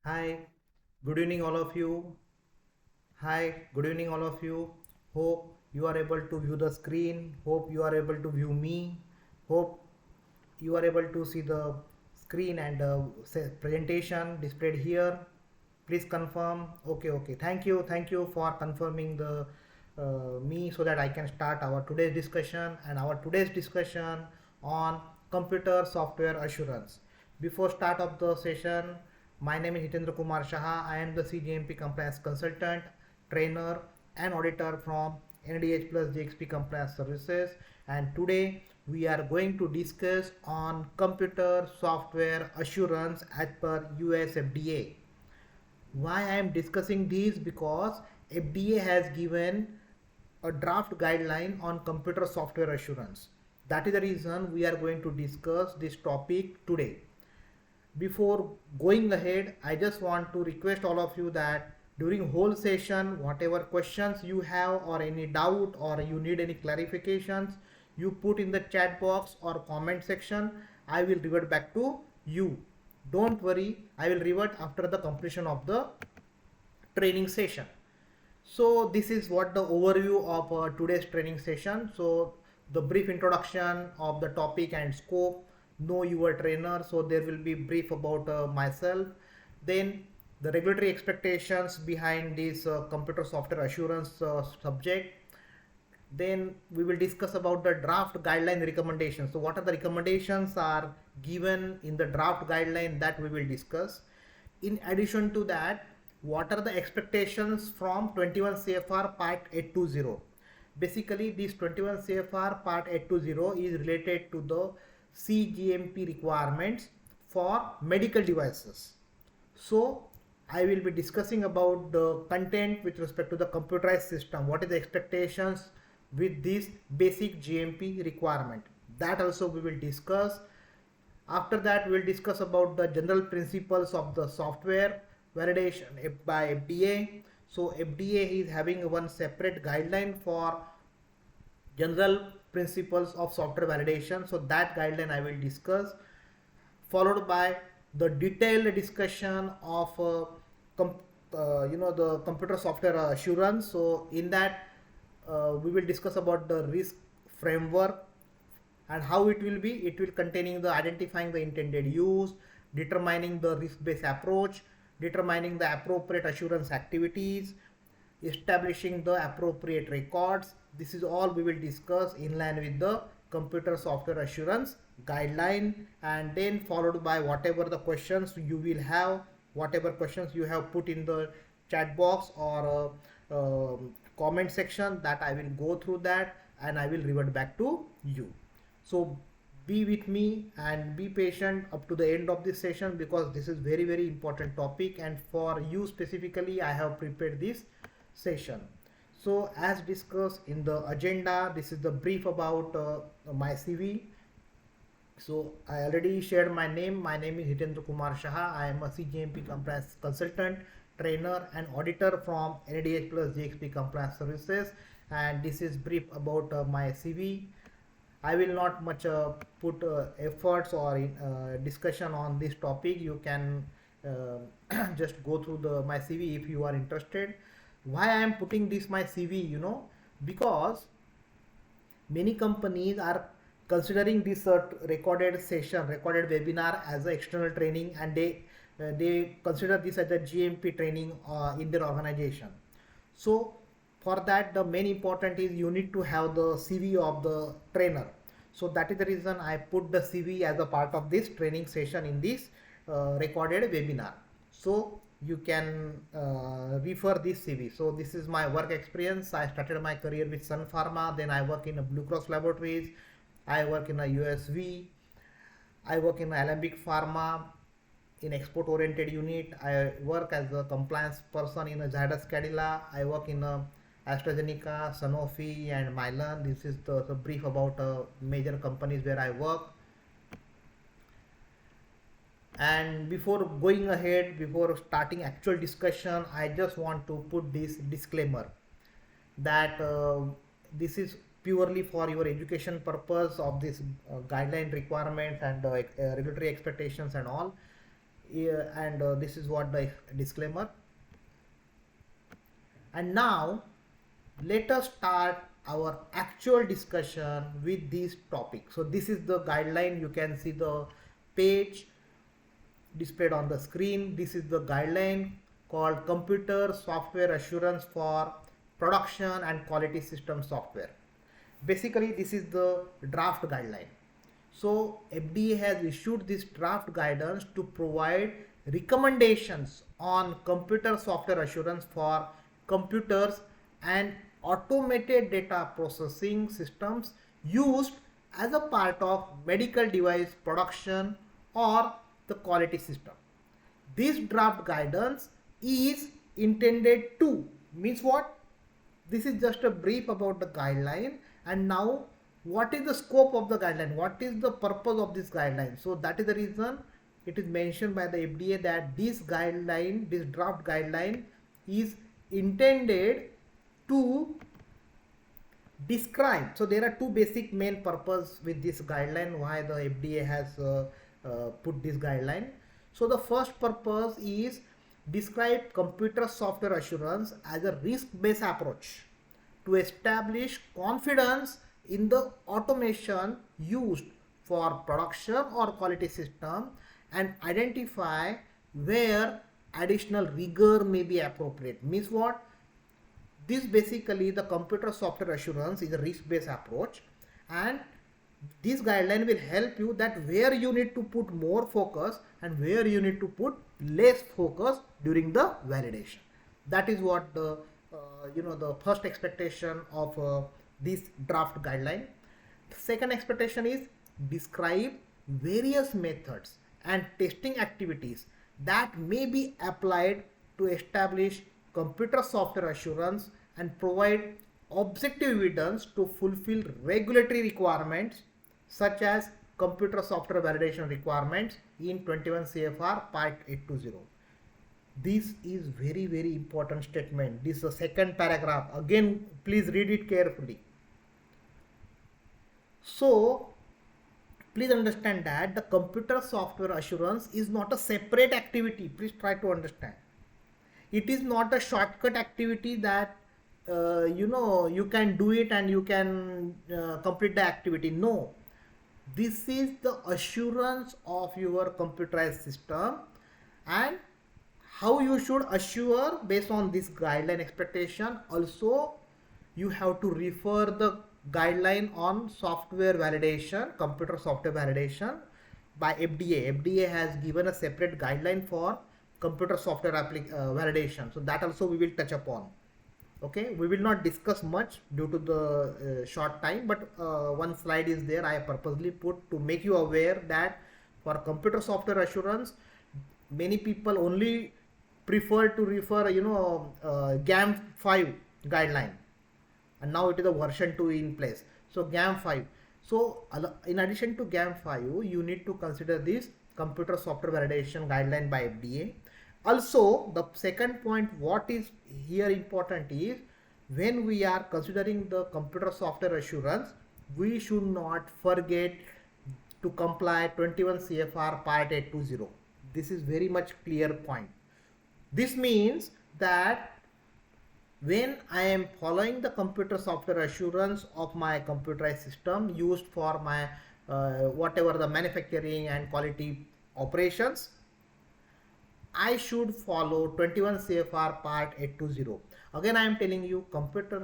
Hi, good evening, all of you. Hi, good evening, all of you. Hope you are able to view the screen. Hope you are able to view me. Hope you are able to see the screen and presentation displayed here. Please confirm. Okay. Thank you for confirming the me so that I can start our today's discussion and our today's discussion on computer software assurance. Before start of the session, my name is Hitendra Kumar Shaha. I am the CGMP compliance consultant, trainer and auditor from NDH plus GXP compliance services, and today we are going to discuss on computer software assurance as per US FDA. Why I am discussing this? Because FDA has given a draft guideline on computer software assurance. That is the reason we are going to discuss this topic today. Before going ahead, I just want to request all of you that during whole session, whatever questions you have or any doubt or you need any clarifications, you put in the chat box or comment section. I will revert back to you. Don't worry, I will revert after the completion of the training session. So this is what the overview of today's training session. So the brief introduction of the topic and scope, know your trainer. So there will be brief about myself. Then the regulatory expectations behind this computer software assurance subject. Then we will discuss about the draft guideline recommendations. So what are the recommendations are given in the draft guideline, that we will discuss. In addition to that, what are the expectations from 21 CFR part 820? Basically this 21 CFR part 820 is related to the CGMP requirements for medical devices. So I will be discussing about the content with respect to the computerized system. What is the expectations with this basic GMP requirement? That also we will discuss. After that, we will discuss about the general principles of the software validation by FDA. So FDA is having one separate guideline for general principles of software validation. So that guideline I will discuss, followed by the detailed discussion of the computer software assurance. So in that we will discuss about the risk framework and how it will be. It will containing the identifying the intended use, determining the risk-based approach, determining the appropriate assurance activities, establishing the appropriate records. This is all we will discuss in line with the computer software assurance guideline, and then followed by whatever the questions you will have, whatever questions you have put in the chat box or comment section, that I will go through that and I will revert back to you. So be with me and be patient up to the end of this session, because this is very important topic, and for you specifically I have prepared this session. So as discussed in the agenda, this is the brief about my CV. So I already shared my name. My name is Hitendra Kumar Shaha. I am a CGMP compliance consultant, trainer and auditor from NDH plus GXP compliance services, and this is brief about my CV. I will not much put efforts or discussion on this topic. You can just go through my CV if you are interested. Why I am putting this my CV? Because many companies are considering this recorded session, recorded webinar as an external training, and they consider this as a GMP training in their organization. So for that, the main important is you need to have the CV of the trainer. So that is the reason I put the CV as a part of this training session in this recorded webinar. So you can refer this CV. So this is my work experience. I started my career with Sun Pharma, then I work in a Blue Cross Laboratories, I work in a USV, I work in Alembic Pharma in export oriented unit. I work as a compliance person in a Zydus Cadila. I work in a AstraZeneca, Sanofi and Mylan. This is the brief about major companies where I work. And before going ahead, before starting actual discussion, I just want to put this disclaimer that this is purely for your education purpose of this guideline requirements and regulatory expectations and all. and this is what the disclaimer. And now let us start our actual discussion with this topic. So this is the guideline. You can see the page displayed on the screen. This is the guideline called Computer Software Assurance for Production and Quality System Software. Basically, this is the draft guideline. So FDA has issued this draft guidance to provide recommendations on computer software assurance for computers and automated data processing systems used as a part of medical device production or the quality system. This draft guidance is intended to, means what? This is just a brief about the guideline, and now what is the scope of the guideline? What is the purpose of this guideline? So that is the reason it is mentioned by the FDA that this guideline, this draft guideline is intended to describe. So there are two basic main purpose with this guideline, why the FDA has put this guideline. So the first purpose is describe computer software assurance as a risk-based approach to establish confidence in the automation used for production or quality system and identify where additional rigor may be appropriate. Means what? This basically, the computer software assurance is a risk-based approach, and this guideline will help you that where you need to put more focus and where you need to put less focus during the validation. That is what the the first expectation of this draft guideline. The second expectation is describe various methods and testing activities that may be applied to establish computer software assurance and provide objective evidence to fulfill regulatory requirements such as computer software validation requirements in 21 CFR Part 820. This is very important statement. This is the second paragraph. Again, please read it carefully. So please understand that the computer software assurance is not a separate activity. Please try to understand. It is not a shortcut activity that you can do it and you can complete the activity. No, this is the assurance of your computerized system, and how you should assure based on this guideline expectation. Also, you have to refer the guideline on software validation, computer software validation by FDA. FDA has given a separate guideline for computer software validation. So that also we will touch upon. Okay, we will not discuss much due to the short time, but one slide is there I purposely put to make you aware that for computer software assurance, many people only prefer to refer GAM 5 guideline, and now it is a version 2 in place. So GAM 5. So in addition to GAM 5, you need to consider this computer software validation guideline by FDA. Also, the second point what is here important is when we are considering the computer software assurance, we should not forget to comply 21 CFR Part 820. This is very much clear point. This means that when I am following the computer software assurance of my computerized system used for my whatever the manufacturing and quality operations, I should follow 21 CFR Part 820. Again, I am telling you, 21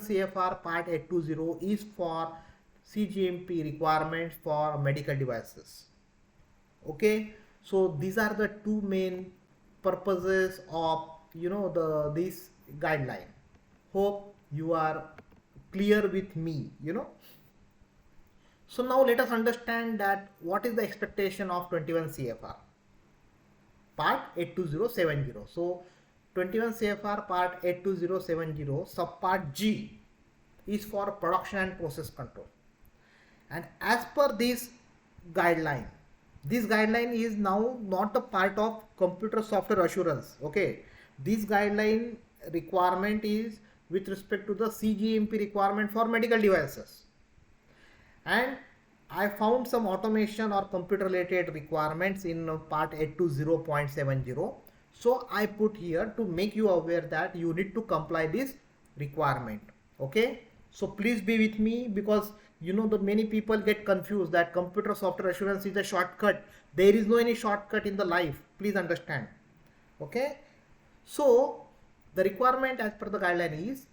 CFR Part 820 is for CGMP requirements for medical devices. Okay, so these are the two main purposes of this guideline. Hope you are clear with me. So now let us understand that what is the expectation of 21 CFR Part 82070. So 21 CFR Part 82070 subpart G is for production and process control, and as per this guideline is now not a part of computer software assurance. Okay, this guideline requirement is with respect to the CGMP requirement for medical devices, and I found some automation or computer related requirements in part 820.70. So I put here to make you aware that you need to comply this requirement. Okay. So please be with me, because you know the many people get confused that computer software assurance is a shortcut. There is no any shortcut in the life. Please understand. Okay. So the requirement as per the guideline is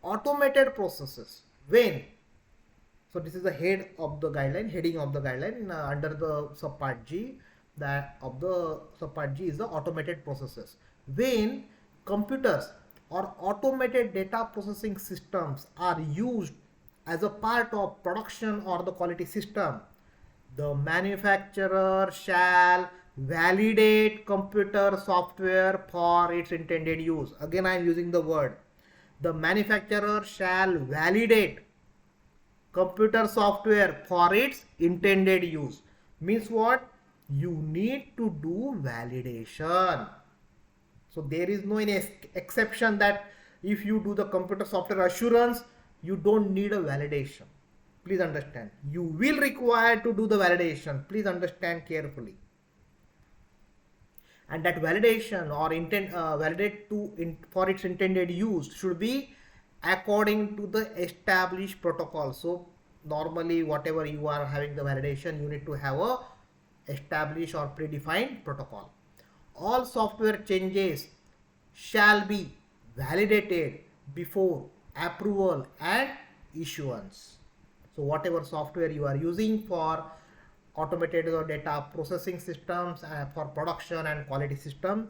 automated processes. When, so this is the head of the guideline, heading of the guideline under the subpart G. That of the subpart G is the automated processes. When computers or automated data processing systems are used as a part of production or the quality system, the manufacturer shall validate computer software for its intended use. Again, I am using the word. The manufacturer shall validate computer software for its intended use. Means what? You need to do validation. So there is no any exception that if you do the computer software assurance, you don't need a validation. Please understand. You will require to do the validation. Please understand carefully. And that validation or validate for its intended use should be according to the established protocol. So normally whatever you are having the validation, you need to have a established or predefined protocol. All software changes shall be validated before approval and issuance. So whatever software you are using for automated or data processing systems for production and quality system,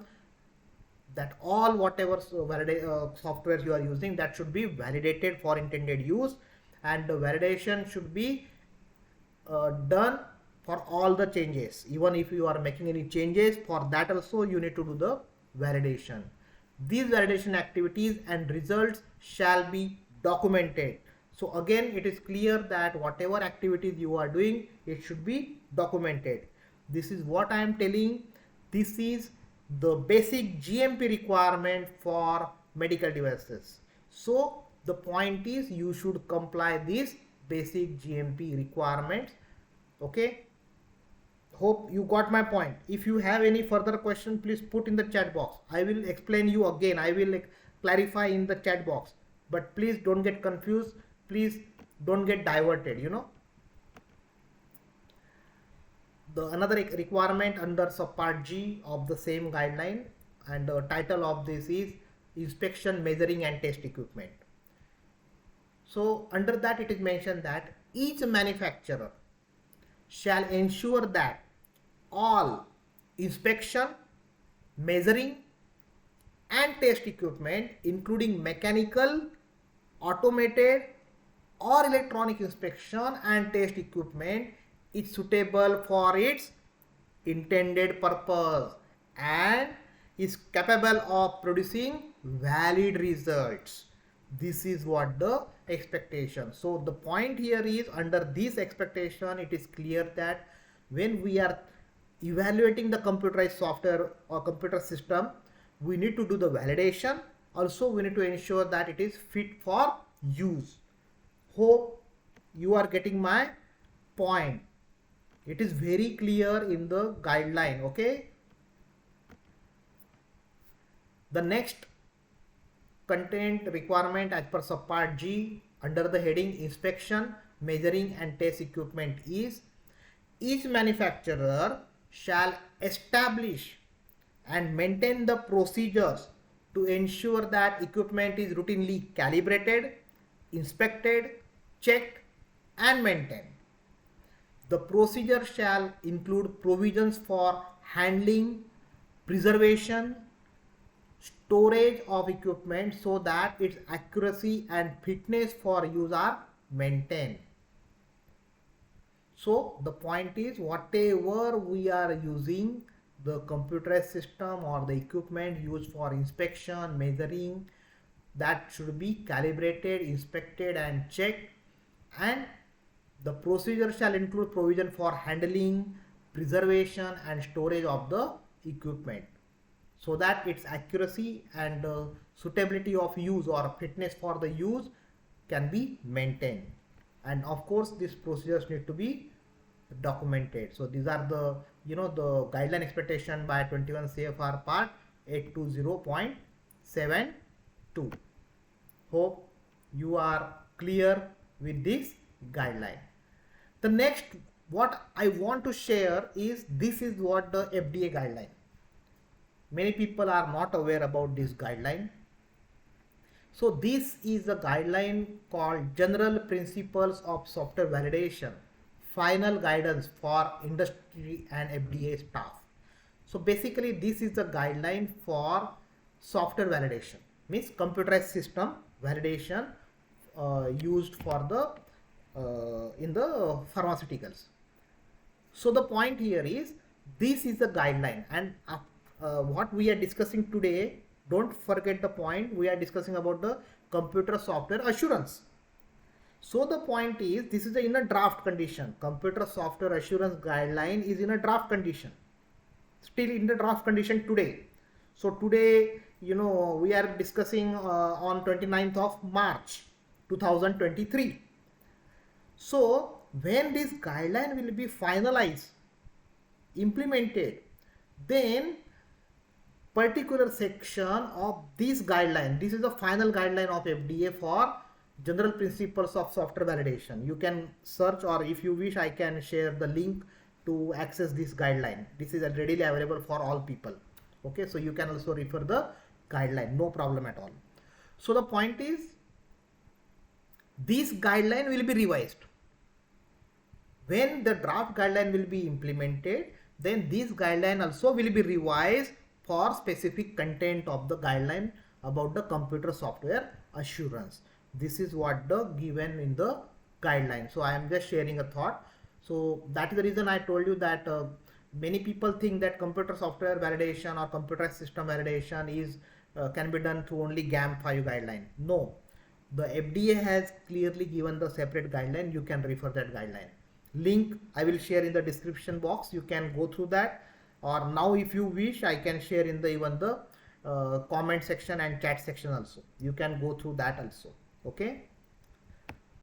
that all whatever software you are using, that should be validated for intended use, and the validation should be done for all the changes. Even if you are making any changes, for that also you need to do the validation. These validation activities and results shall be documented. So again, it is clear that whatever activities you are doing, it should be documented. This is what I am telling. This is the basic GMP requirement for medical devices. So the point is, you should comply these basic GMP requirements. Okay. Hope you got my point. If you have any further question, please put in the chat box. I will explain you again. I will clarify in the chat box. But please don't get confused. Please don't get diverted, you know. The another requirement under subpart G of the same guideline, and the title of this is inspection, measuring and test equipment. So under that it is mentioned that each manufacturer shall ensure that all inspection, measuring and test equipment, including mechanical, automated or electronic inspection and test equipment, is suitable for its intended purpose and is capable of producing valid results. This is what the expectation. So the point here is, under this expectation, it is clear that when we are evaluating the computerized software or computer system, we need to do the validation. Also, we need to ensure that it is fit for use. Hope you are getting my point. It is very clear in the guideline. Okay. The next content requirement as per subpart G under the heading inspection, measuring and test equipment is, each manufacturer shall establish and maintain the procedures to ensure that equipment is routinely calibrated, inspected, checked and maintained. The procedure shall include provisions for handling, preservation, storage of equipment so that its accuracy and fitness for use are maintained. So the point is, whatever we are using, the computerized system or the equipment used for inspection, measuring, that should be calibrated, inspected and checked, and the procedure shall include provision for handling, preservation and storage of the equipment so that its accuracy and suitability of use or fitness for the use can be maintained. And of course, these procedures need to be documented. So these are the the guideline expectation by 21 CFR part 820.72. Hope you are clear with this guideline. The next what I want to share is this is what the FDA guideline. Many people are not aware about this guideline. So this is a guideline called General Principles of Software Validation, Final Guidance for Industry and FDA Staff. So basically this is the guideline for software validation, means computerized system validation used for the in the pharmaceuticals. So the point here is this is the guideline, and what we are discussing today, don't forget the point, we are discussing about the computer software assurance. So the point is this is in a draft condition. Computer software assurance guideline is in a draft condition, still in the draft condition today. So today we are discussing on 29th of March 2023. So when this guideline will be finalized, implemented, then particular section of this guideline, this is the final guideline of FDA for General Principles of Software Validation. You can search, or if you wish I can share the link to access this guideline. This is readily available for all people. Okay, so you can also refer the guideline, no problem at all. So the point is this guideline will be revised. When the draft guideline will be implemented, then this guideline also will be revised for specific content of the guideline about the computer software assurance. This is what the given in the guideline. So I am just sharing a thought. So that is the reason I told you that many people think that computer software validation or computer system validation is can be done through only GAM5 guideline. No, the FDA has clearly given the separate guideline. You can refer that guideline. Link I will share in the description box. You can go through that, or now if you wish I can share in the even the comment section and chat section also. You can go through that also. Okay,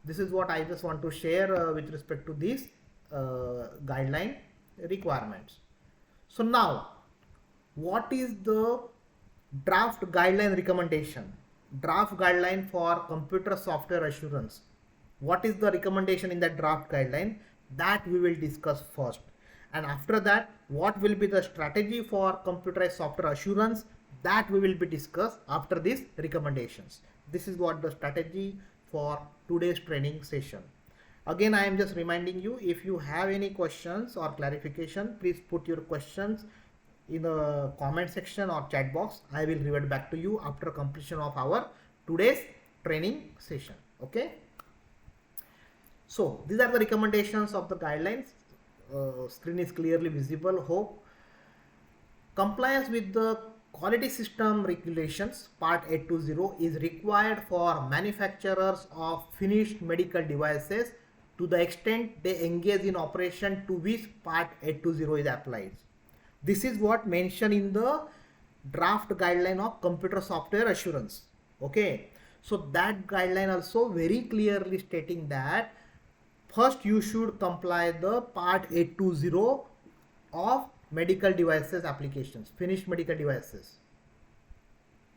this is what I just want to share with respect to these guideline requirements. So now what is the draft guideline recommendation? Draft guideline for computer software assurance. What is the recommendation in that draft guideline? That we will discuss first, and after that what will be the strategy for computerized software assurance, that we will be discussed after these recommendations. This is what the strategy for today's training session. Again I am just reminding you, if you have any questions or clarification, please put your questions in the comment section or chat box. I will revert back to you after completion of our today's training session. Okay, so these are the recommendations of the guidelines. Screen is clearly visible. Hope compliance with the quality system regulations part 820 is required for manufacturers of finished medical devices to the extent they engage in operation to which part 820 is applied. This is what mentioned in the draft guideline of computer software assurance. Okay, so that guideline also very clearly stating that first you should comply the part 820 of medical devices applications, finished medical devices.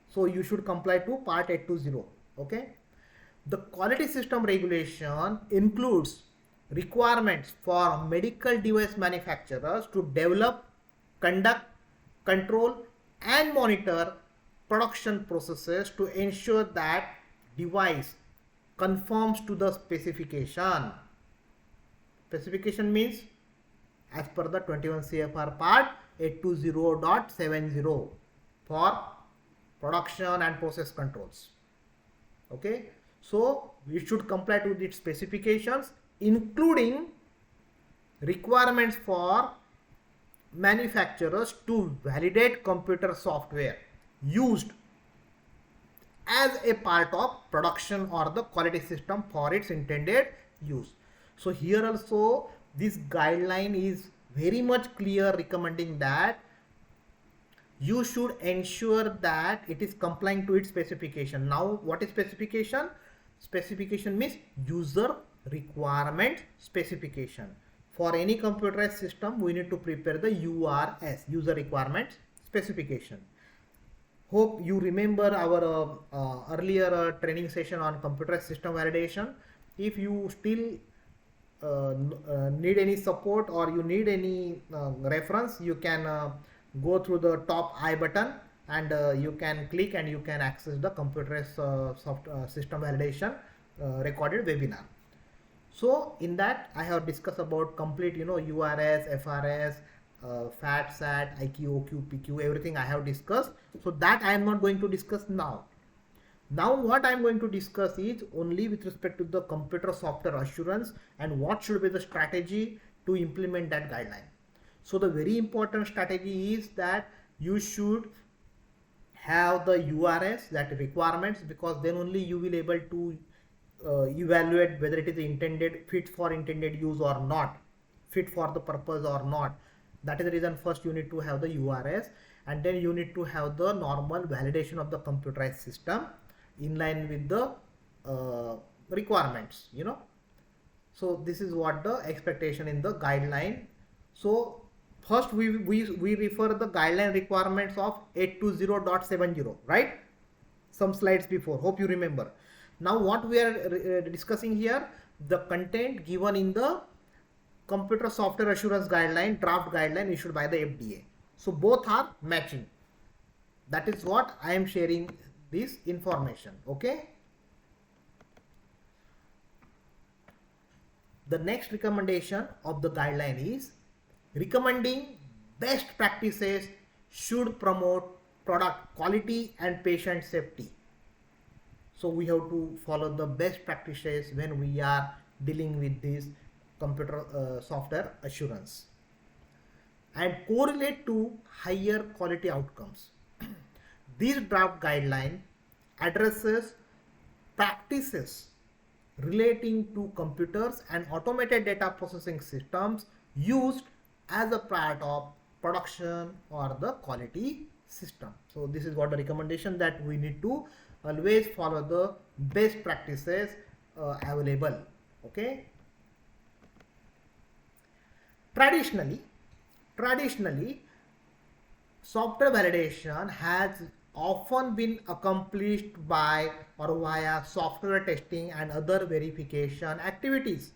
So you should comply to part 820. Okay, the quality system regulation includes requirements for medical device manufacturers to develop, conduct, control and monitor production processes to ensure that device conforms to the specification. Specification means as per the 21 CFR part 820.70 for production and process controls. Okay, so we should comply to its specifications, including requirements for manufacturers to validate computer software used as a part of production or the quality system for its intended use. So here also this guideline is very much clear, recommending that you should ensure that it is complying to its specification. Now what is specification? Specification means user requirement specification. for any computerized system, we need to prepare the URS, user requirements specification. Hope you remember our earlier training session on computerized system validation. If you still need any support or you need any reference, you can go through the top I button and you can click and you can access the computerized system validation recorded webinar. So in that I have discussed about complete, URS, FRS, FAT, SAT, IQ, OQ, PQ, everything I have discussed. So that I am not going to discuss now. Now what I am going to discuss is only with respect to the computer software assurance and what should be the strategy to implement that guideline. So the very important strategy is that you should have the URS, that requirements, because then only you will able to evaluate whether it is fit for intended use or not, fit for the purpose or not. That is the reason first you need to have the URS, and then you need to have the normal validation of the computerized system in line with the requirements, So this is what the expectation in the guideline. So first we refer the guideline requirements of 820.70, right? Some slides before, hope you remember. Now what we are discussing here, the content given in the computer software assurance guideline, draft guideline issued by the FDA. So both are matching. That is what I am sharing this information. Okay. The next recommendation of the guideline is recommending best practices should promote product quality and patient safety. So we have to follow the best practices when we are dealing with this computer software assurance and correlate to higher quality outcomes. This draft guideline addresses practices relating to computers and automated data processing systems used as a part of production or the quality system. So this is what the recommendation, that we need to always follow the best practices available. Okay. Traditionally, software validation has often been accomplished by or via software testing and other verification activities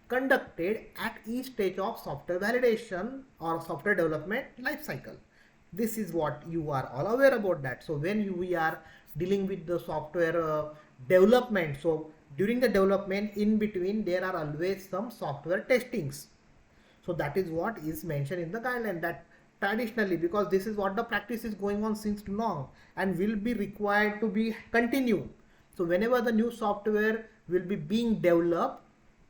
conducted at each stage of software validation or software development life cycle. This is what you are all aware about that. So when we are dealing with the software development, so during the development, in between there are always some software testings. So that is what is mentioned in the guideline, that traditionally, because this is what the practice is going on since long and will be required to be continued. So whenever the new software will be being developed,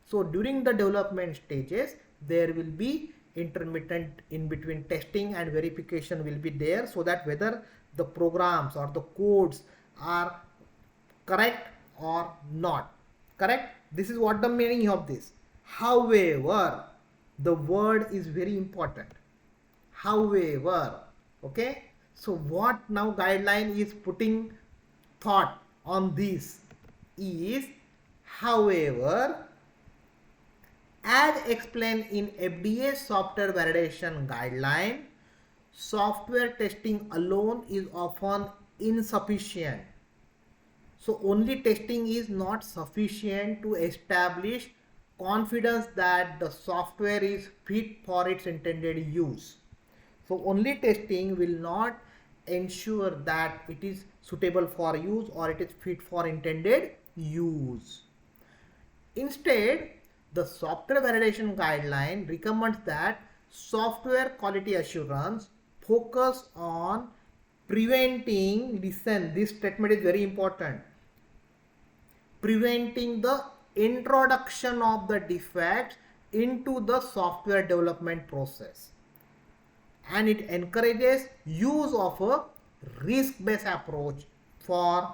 so during the development stages there will be intermittent in between testing and verification will be there, so that whether the programs or the codes are correct or not correct. This is what the meaning of this. However, the word is very important. However, okay. So what now guideline is putting thought on this is, however, as explained in FDA software validation guideline, software testing alone is often insufficient. So only testing is not sufficient to establish confidence that the software is fit for its intended use. So only testing will not ensure that it is suitable for use or it is fit for intended use. Instead, the software validation guideline recommends that software quality assurance focus on preventing, listen, this statement is very important, preventing the introduction of the defects into the software development process, and it encourages use of a risk-based approach for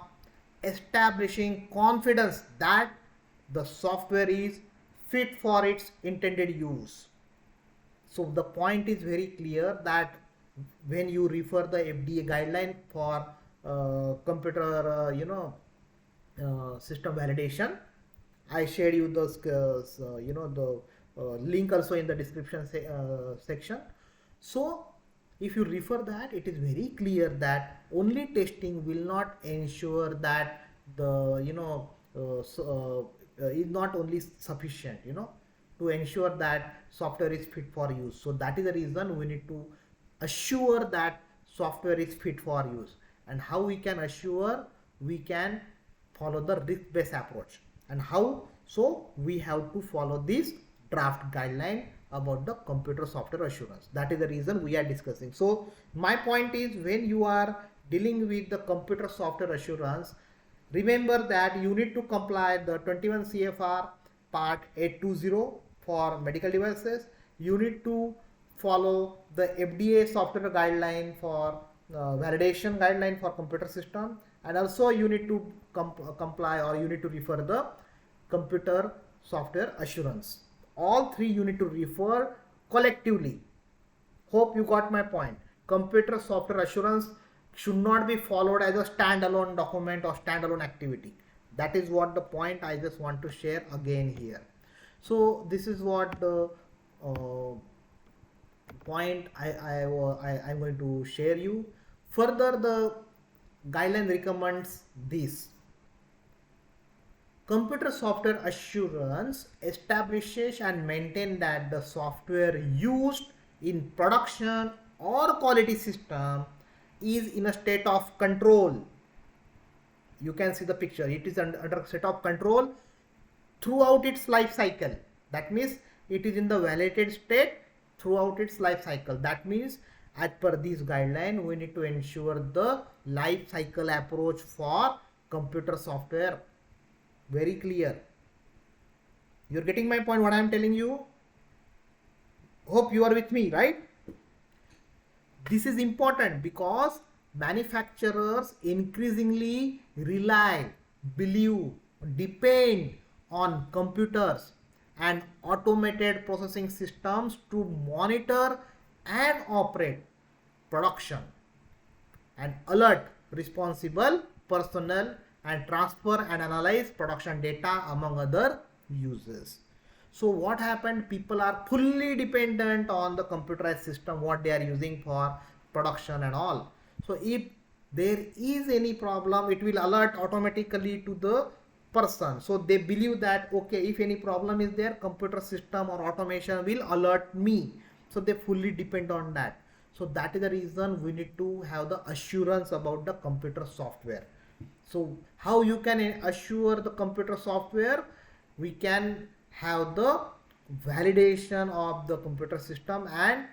establishing confidence that the software is fit for its intended use. So the point is very clear that when you refer the FDA guideline for computer system validation, I shared you the link also in the description section. So if you refer that, it is very clear that only testing will not ensure that the is not only sufficient, to ensure that software is fit for use. So that is the reason we need to assure that software is fit for use. And how we can assure? We can follow the risk-based approach. And how? So we have to follow this draft guideline about the computer software assurance. That is the reason we are discussing. So my point is, when you are dealing with the computer software assurance, remember that you need to comply the 21 CFR part 820 for medical devices. You need to follow the FDA software guideline for validation guideline for computer system, and also you need to comply, or you need to refer the computer software assurance. All three you need to refer collectively. Hope you got my point. Computer software assurance should not be followed as a standalone document or standalone activity. That is what the point I just want to share again here. So this is what the point I'm going to share you. Further, the guideline recommends this. Computer software assurance establishes and maintains that the software used in production or quality system is in a state of control. You can see the picture. It is under a state of control throughout its life cycle. That means it is in the validated state throughout its life cycle. That means as per this guideline, we need to ensure the life cycle approach for computer software. Very clear. You're getting my point, what I am telling you? Hope you are with me, right? This is important because manufacturers increasingly rely, believe, depend on computers and automated processing systems to monitor and operate production and alert responsible personnel and transfer and analyze production data among other uses. So what happened? People are fully dependent on the computerized system, what they are using for production and all. So if there is any problem, it will alert automatically to the person. So they believe that, okay, if any problem is there, computer system or automation will alert me. So they fully depend on that. So that is the reason we need to have the assurance about the computer software. So how you can assure the computer software? We can have the validation of the computer system and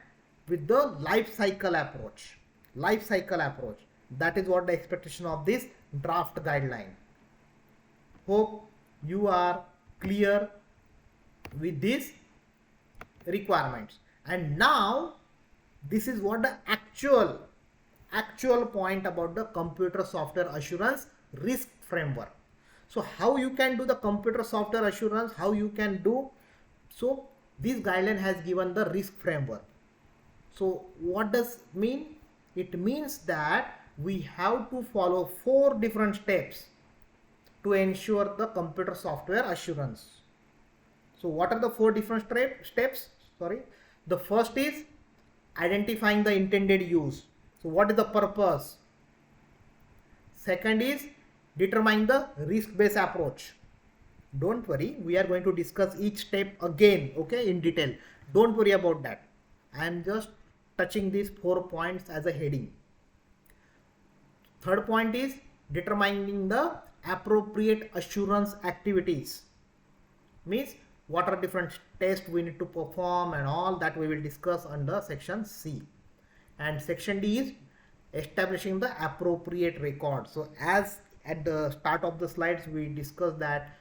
with the life cycle approach. Life cycle approach. That is what the expectation of this draft guideline. Hope you are clear with these requirements. And now this is what the actual point about the computer software assurance risk framework. So how you can do the computer software assurance, how you can do? So this guideline has given the risk framework. So what does it mean? It means that we have to follow 4 different steps to ensure the computer software assurance. So what are the 4 different steps? The first is identifying the intended use. So what is the purpose? Second is determining the risk-based approach. Don't worry, we are going to discuss each step again, okay, in detail. Don't worry about that. I am just touching these 4 points as a heading. Third point is determining the appropriate assurance activities. Means what are different tests we need to perform and all that we will discuss under section C. And section D is establishing the appropriate record. So as at the start of the slides we discussed that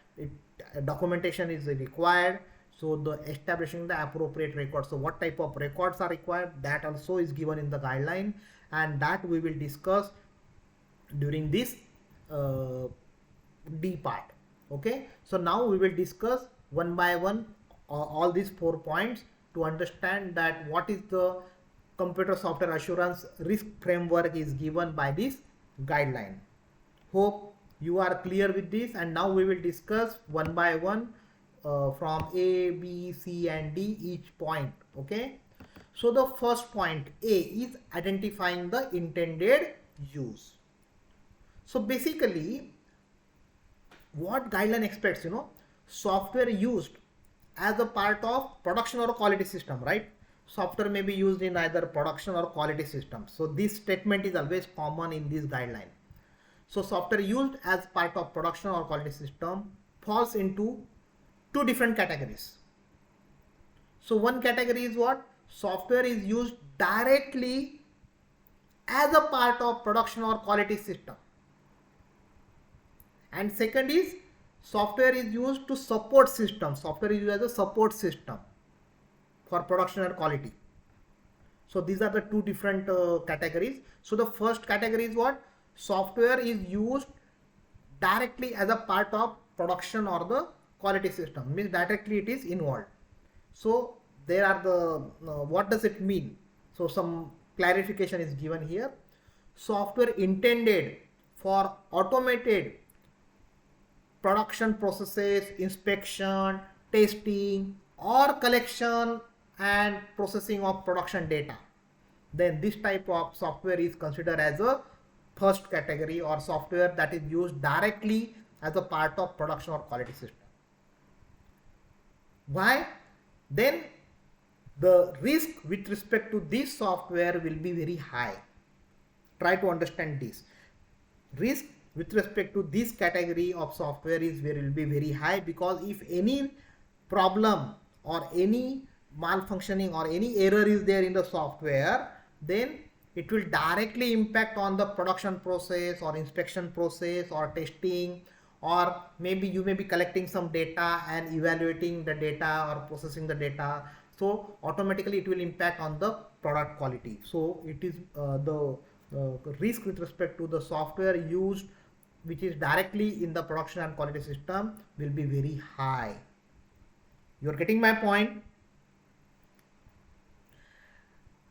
documentation is required. So the establishing the appropriate records. So what type of records are required, that also is given in the guideline, and that we will discuss during this D part. Okay, so now we will discuss one by one all these 4 points to understand that what is the computer software assurance risk framework is given by this guideline. Hope you are clear with this, and now we will discuss one by one from A, B, C and D each point. Okay. So the first point A is identifying the intended use. So basically what guideline expects, software used as a part of production or quality system, right? Software may be used in either production or quality system. So this statement is always common in this guideline. So software used as part of production or quality system falls into two different categories. So one category is what? Software is used directly as a part of production or quality system. And second is software is used to support system. Software is used as a support system for production and quality. So these are the two different categories. So the first category is what? Software is used directly as a part of production or the quality system, means directly it is involved. So there are the what does it mean? So some clarification is given here. Software intended for automated production processes, inspection, testing or collection and processing of production data, then this type of software is considered as a first category, or software that is used directly as a part of production or quality system. Why? Then the risk with respect to this software will be very high. Try to understand this. Risk with respect to this category of software will be very high, because if any problem or any malfunctioning or any error is there in the software, then it will directly impact on the production process or inspection process or testing, or maybe you may be collecting some data and evaluating the data or processing the data. So automatically it will impact on the product quality. So it is the risk with respect to the software used which is directly in the production and quality system will be very high. You are getting my point?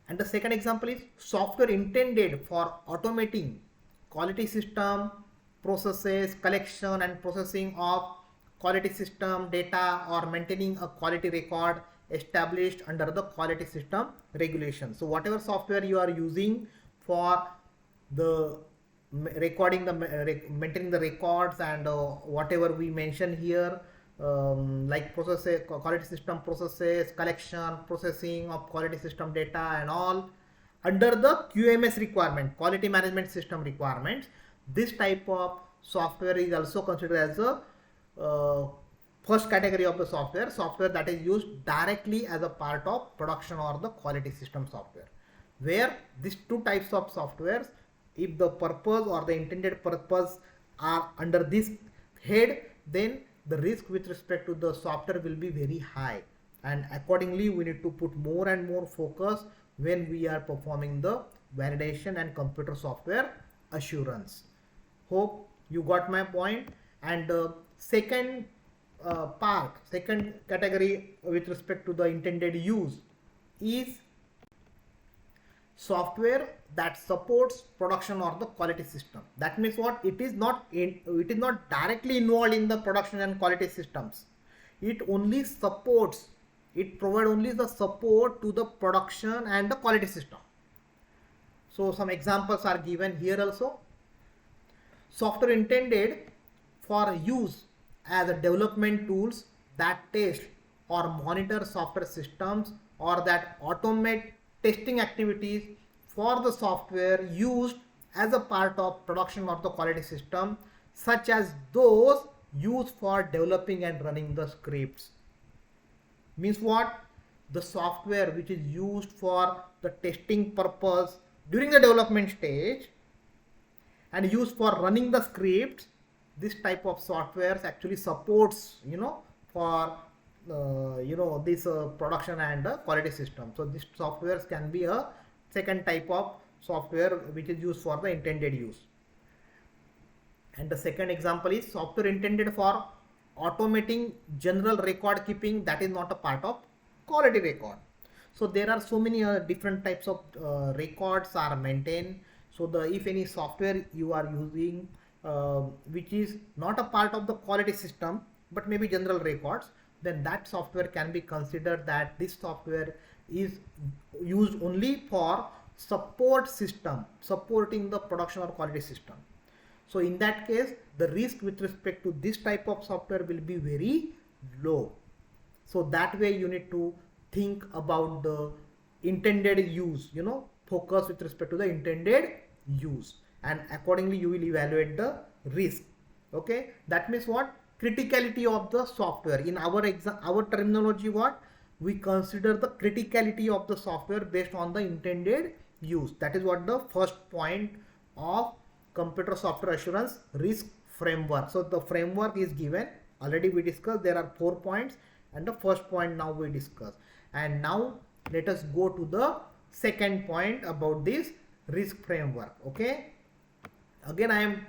And the second example is software intended for automating quality system processes, collection and processing of quality system data, or maintaining a quality record established under the quality system regulation. So whatever software you are using for the recording, maintaining the records and whatever we mentioned here, like processes, quality system processes, collection, processing of quality system data and all under the QMS requirement, quality management system requirements, this type of software is also considered as a first category of the software that is used directly as a part of production or the quality system software, where these two types of softwares, if the purpose or the intended purpose are under this head, then the risk with respect to the software will be very high, and accordingly we need to put more and more focus when we are performing the validation and computer software assurance. Hope you got my point. And second second category with respect to the intended use is software that supports production or the quality system. That means what? It is not directly involved in the production and quality systems. It only supports, it provides only the support to the production and the quality system. So some examples are given here also. Software intended for use as a development tools that test or monitor software systems, or that automate testing activities for the software used as a part of production of the quality system, such as those used for developing and running the scripts. Means what? The software which is used for the testing purpose during the development stage and used for running the scripts, this type of softwares actually supports, for this production and quality system. So this softwares can be a second type of software which is used for the intended use. And the second example is software intended for automating general record keeping that is not a part of quality record. So there are so many different types of records are maintained. So if any software you are using which is not a part of the quality system but maybe general records, then that software can be considered that this software is used only for support system, supporting the production or quality system. So in that case, the risk with respect to this type of software will be very low. So that way you need to think about the intended use, focus with respect to the intended use, and accordingly you will evaluate the risk. Okay, that means what? Criticality of the software. In our terminology, what? We consider the criticality of the software based on the intended use. That is what the first point of computer software assurance risk framework. So the framework is given, already we discussed, there are 4 points, and the first point now we discuss. And now let us go to the second point about this risk framework. Okay, again I am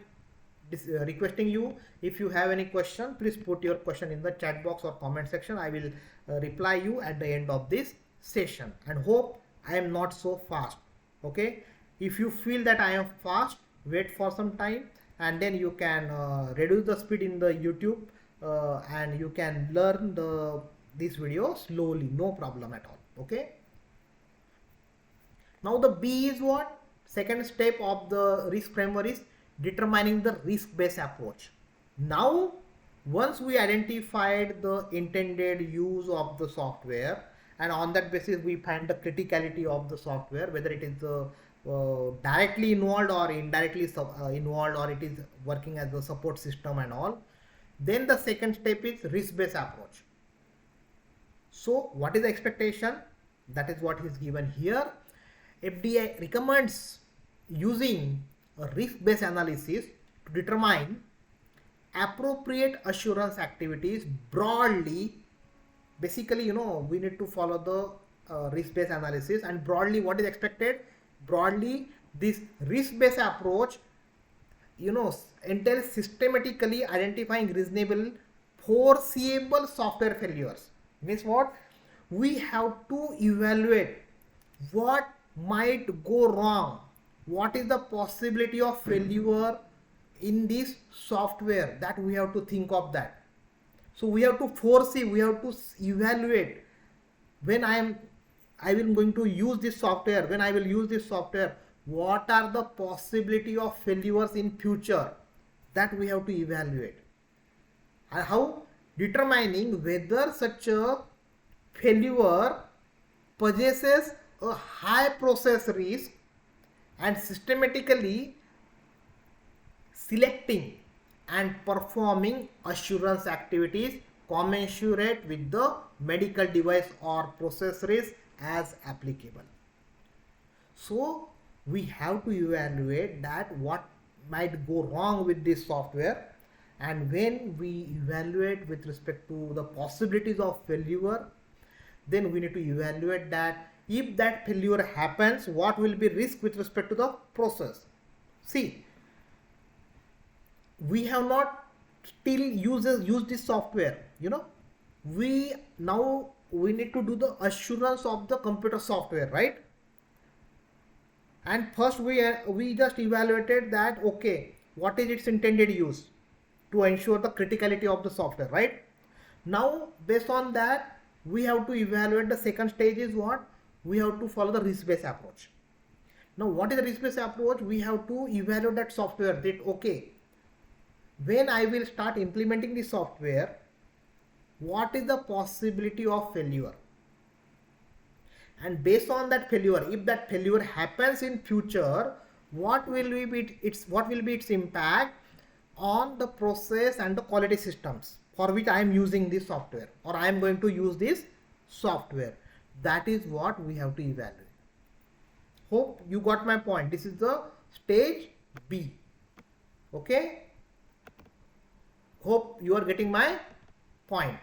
requesting you, if you have any question, please put your question in the chat box or comment section. I will reply you at the end of this session, and hope I am not so fast. Okay, if you feel that I am fast, wait for some time, and then you can reduce the speed in the YouTube, and you can learn this video slowly, no problem at all. Okay, now the B is what? Second step of the risk framework is determining the risk-based approach. Now, once we identified the intended use of the software, and on that basis we find the criticality of the software, whether it is directly involved or indirectly involved, or it is working as a support system and all, then the second step is risk-based approach. So what is the expectation? That is what is given here. FDA recommends using a risk-based analysis to determine appropriate assurance activities broadly. Basically, we need to follow the risk-based analysis, and broadly what is expected? Broadly, this risk-based approach, entails systematically identifying reasonable foreseeable software failures. Means what? We have to evaluate what might go wrong. What is the possibility of failure in this software? That we have to think of that. So we have to foresee, we have to evaluate, when I will going to use this software, when I will use this software, what are the possibility of failures in future? That we have to evaluate. And how? Determining whether such a failure possesses a high process risk, and systematically selecting and performing assurance activities commensurate with the medical device or process risk as applicable. So we have to evaluate that what might go wrong with this software, and when we evaluate with respect to the possibilities of failure, then we need to evaluate that if that failure happens, what will be risk with respect to the process. See, we have not still used this software, we need to do the assurance of the computer software, right? And first we just evaluated that, okay, what is its intended use to ensure the criticality of the software, right? Now based on that, we have to evaluate the second stage is what? We have to follow the risk-based approach. Now what is the risk-based approach? We have to evaluate that software, that okay, when I will start implementing the software, what is the possibility of failure? And based on that failure, if that failure happens in future, what will be its impact on the process and the quality systems for which I am using this software, or I am going to use this software. That is what we have to evaluate. Hope you got my point. This is the stage B. Okay, hope you are getting my point.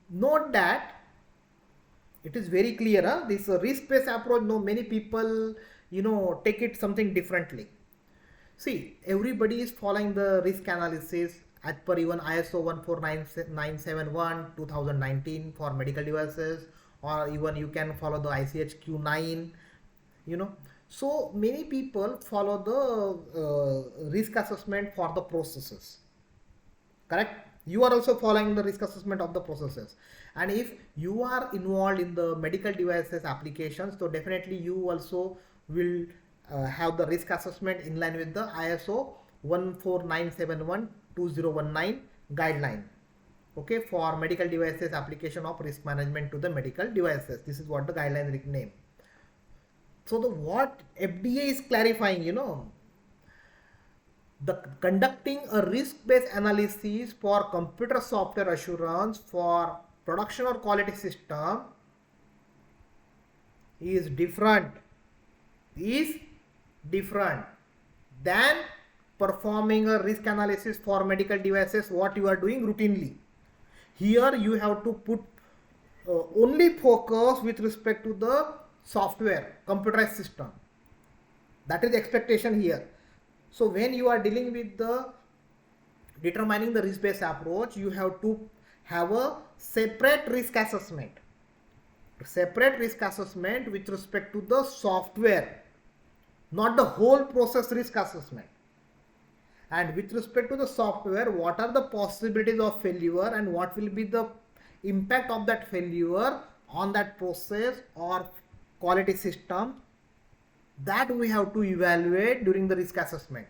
Note that it is very clear, this risk-based approach. No, many people take it something differently. See, everybody is following the risk analysis as per even ISO 14971 2019 for medical devices, or even you can follow the ICH Q9, So many people follow the risk assessment for the processes, correct? You are also following the risk assessment of the processes. And if you are involved in the medical devices applications, so definitely you also will have the risk assessment in line with the ISO 14971-2019 guideline. Okay, for medical devices application of risk management to the medical devices. This is what the guideline name. So the what FDA is clarifying, the conducting a risk-based analysis for computer software assurance for production or quality system is different than performing a risk analysis for medical devices, what you are doing routinely. Here you have to put only focus with respect to the software, computerized system. That is the expectation here. So when you are dealing with the determining the risk-based approach, you have to have a separate risk assessment with respect to the software, not the whole process risk assessment. And with respect to the software, what are the possibilities of failure and what will be the impact of that failure on that process or quality system, that we have to evaluate during the risk assessment.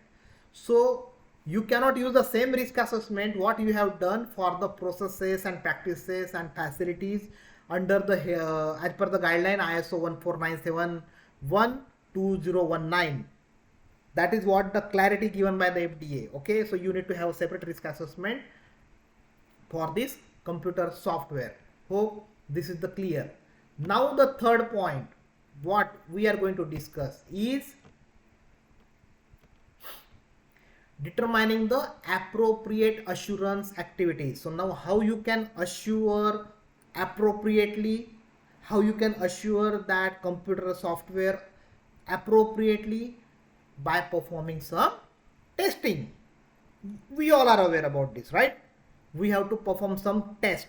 So you cannot use the same risk assessment what you have done for the processes and practices and facilities under the as per the guideline ISO 14971-2019. That is what the clarity given by the FDA. Okay, so you need to have a separate risk assessment for this computer software. Hope this is the clear. Now the third point what we are going to discuss is determining the appropriate assurance activities. So now how you can assure appropriately, how you can assure that computer software appropriately by performing some testing. We all are aware about this, right? We have to perform some test.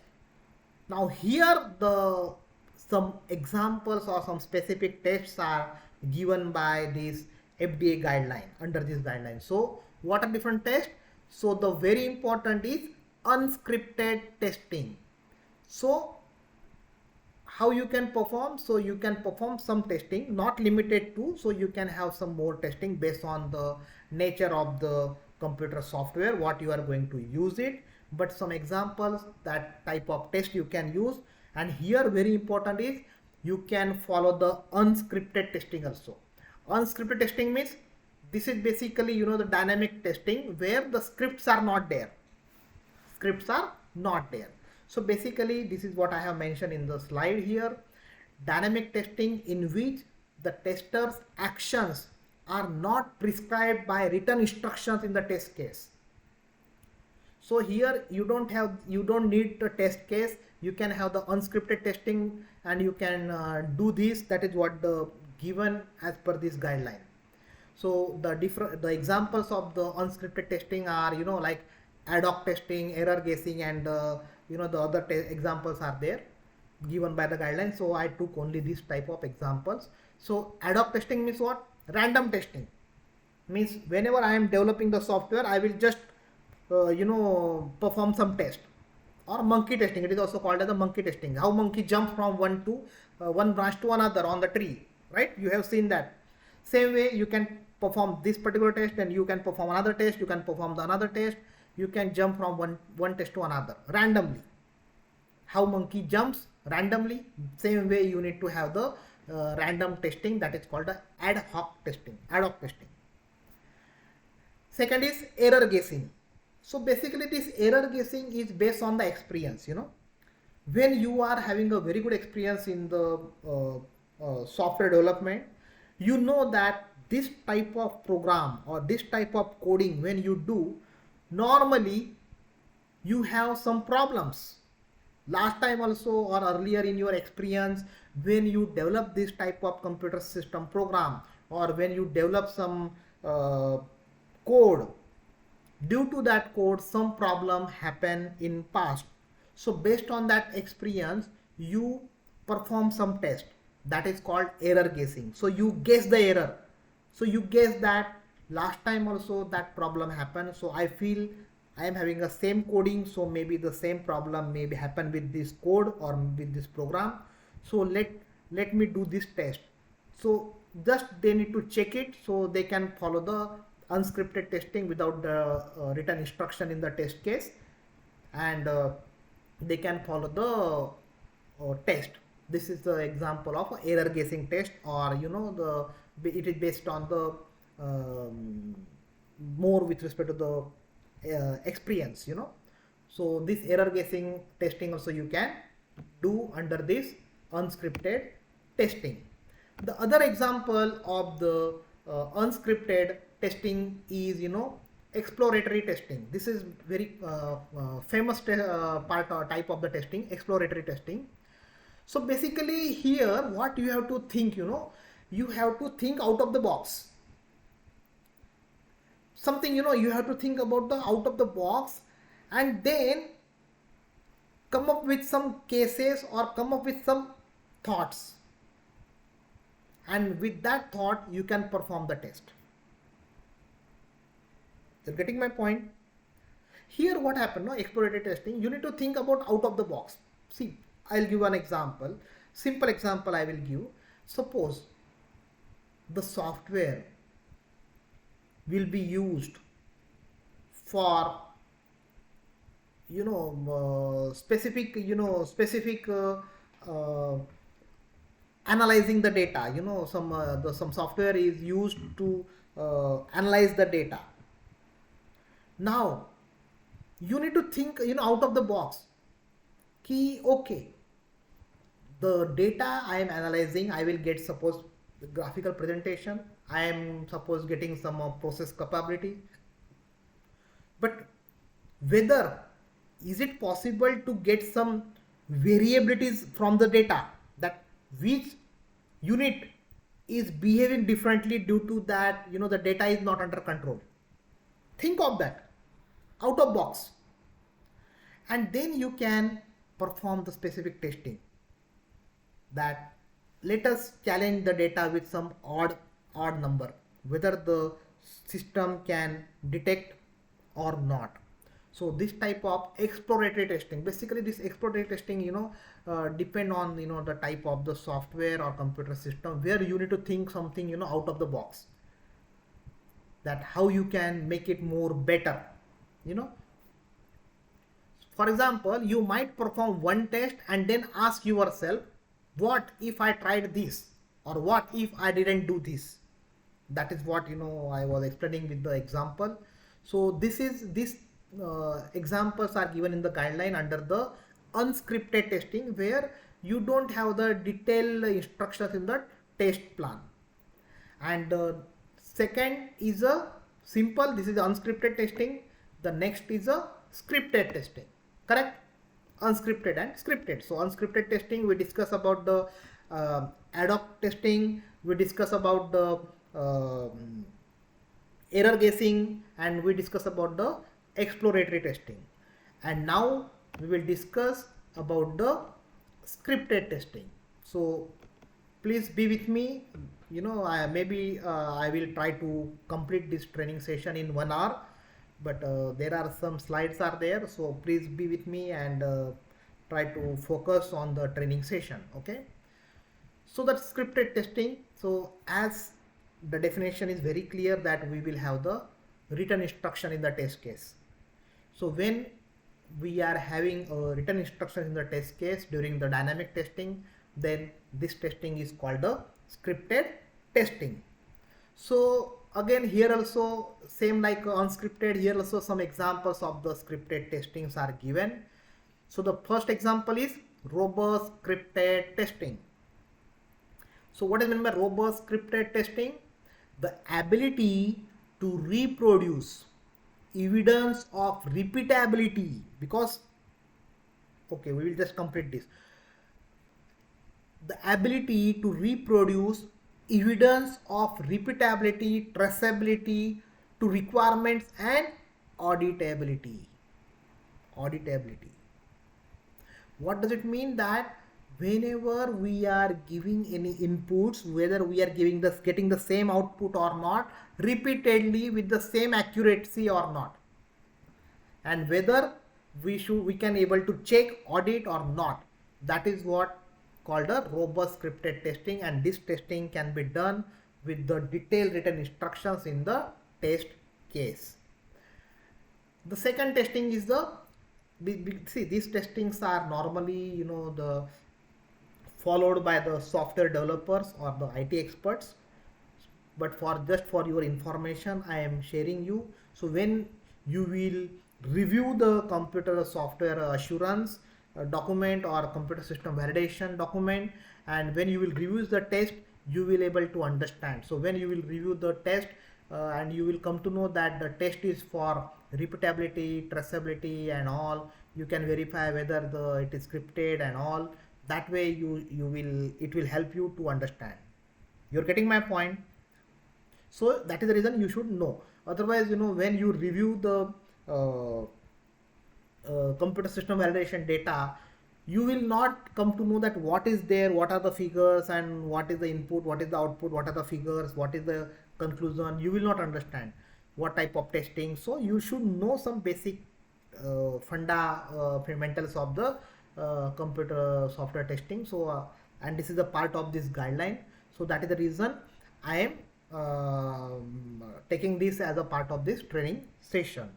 Now here some examples or some specific tests are given by this FDA guideline, under this guideline. So what are different tests? So the very important is unscripted testing. So how you can perform? So you can perform some testing, not limited to, so you can have some more testing based on the nature of the computer software, what you are going to use it. But some examples, that type of test you can use. And here very important is you can follow the unscripted testing also. Unscripted testing means this is basically the dynamic testing where the scripts are not there. So basically this is what I have mentioned in the slide here. Dynamic testing in which the tester's actions are not prescribed by written instructions in the test case. So here you don't need the test case. You can have the unscripted testing and you can do this. That is what the given as per this guideline. So the examples of the unscripted testing are like ad hoc testing, error guessing, and the other examples are there given by the guideline. So I took only this type of examples. So ad hoc testing means what? Random testing means whenever I am developing the software, I will just perform some test. Or monkey testing, it is also called as the monkey testing. How monkey jumps from one branch to another on the tree, right? You have seen that. Same way you can perform this particular test and you can perform another test, you can perform the another test, you can jump from one test to another randomly. How monkey jumps randomly, same way you need to have the random testing, that is called the ad hoc testing. Second is error guessing. So basically this error guessing is based on the experience. When you are having a very good experience in the software development, you know that this type of program or this type of coding, when you do, normally you have some problems. Last time also or earlier in your experience, when you develop this type of computer system program or when you develop some code, due to that code some problem happened in past. So based on that experience, you perform some test, that is called error guessing. So you guess the error. So you guess that last time also that problem happened, so I feel I am having a same coding, so maybe the same problem may happen with this code or with this program. So let me do this test. So just they need to check it, so they can follow the unscripted testing without the written instruction in the test case, and they can follow the test. This is the example of error guessing test, or it is based on the more with respect to the experience. So this error guessing testing also you can do under this unscripted testing. The other example of the unscripted testing is exploratory testing. This is very famous type of the testing, exploratory testing. So basically here what you have to think, you have to think out of the box. Something, you have to think about the out of the box, and then come up with some cases or come up with some thoughts, and with that thought you can perform the test. You're getting my point? Here what happened, exploratory testing, you need to think about out of the box. See, I'll give an example, simple example I will give. Suppose the software will be used for specific analyzing the data. Some software is used to analyze the data. Now you need to think out of the box. Okay, the data I am analyzing, I will get suppose the graphical presentation, I am suppose getting some process capability, but whether is it possible to get some variabilities from the data, that which unit is behaving differently due to that the data is not under control. Think of that out of box, and then you can perform the specific testing. That let us challenge the data with some odd number, whether the system can detect or not. So this type of exploratory testing, basically this exploratory testing depend on the type of the software or computer system, where you need to think something out of the box, that how you can make it more better. For example, you might perform one test and then ask yourself, what if I tried this, or what if I didn't do this? That is what I was explaining with the example. So this examples are given in the guideline under the unscripted testing, where you don't have the detailed instructions in the test plan. And second is a simple, this is unscripted testing. The next is a scripted testing, correct? Unscripted and scripted. So unscripted testing, we discuss about the ad hoc testing, we discuss about the error guessing, and we discuss about the exploratory testing. And now we will discuss about the scripted testing. So please be with me. I will try to complete this training session in 1 hour, but there are some slides are there, so please be with me and try to focus on the training session. Okay, so that's scripted testing. So as the definition is very clear, that we will have the written instruction in the test case. So when we are having a written instruction in the test case during the dynamic testing, then this testing is called the scripted testing. So again, here also same like unscripted, here also some examples of the scripted testings are given. So the first example is robust scripted testing. So what is meant by robust scripted testing? The ability to reproduce evidence of repeatability, because okay, we will just complete this. The ability to reproduce evidence of repeatability, traceability to requirements, and auditability. What does it mean? That whenever we are giving any inputs, whether we are getting the same output or not, repeatedly with the same accuracy or not. and whether we can able to check, audit or not. That is what called a robust scripted testing, and this testing can be done with the detailed written instructions in the test case. The second testing is see, these testings are normally the followed by the software developers or the IT experts, but just for your information I am sharing you. So when you will review the computer software assurance document or computer system validation document, and when you will review the test, you will able to understand. So when you will review the test and you will come to know that the test is for repeatability, traceability and all, you can verify whether it is scripted and all. That way it will help you to understand. You're getting my point? So that is the reason you should know. Otherwise, when you review the computer system validation data, you will not come to know that what is there, what are the figures, and what is the input, what is the output, what are the figures, what is the conclusion. You will not understand what type of testing. So you should know some basic fundamentals of the computer software testing. So and this is a part of this guideline. So that is the reason I am taking this as a part of this training session.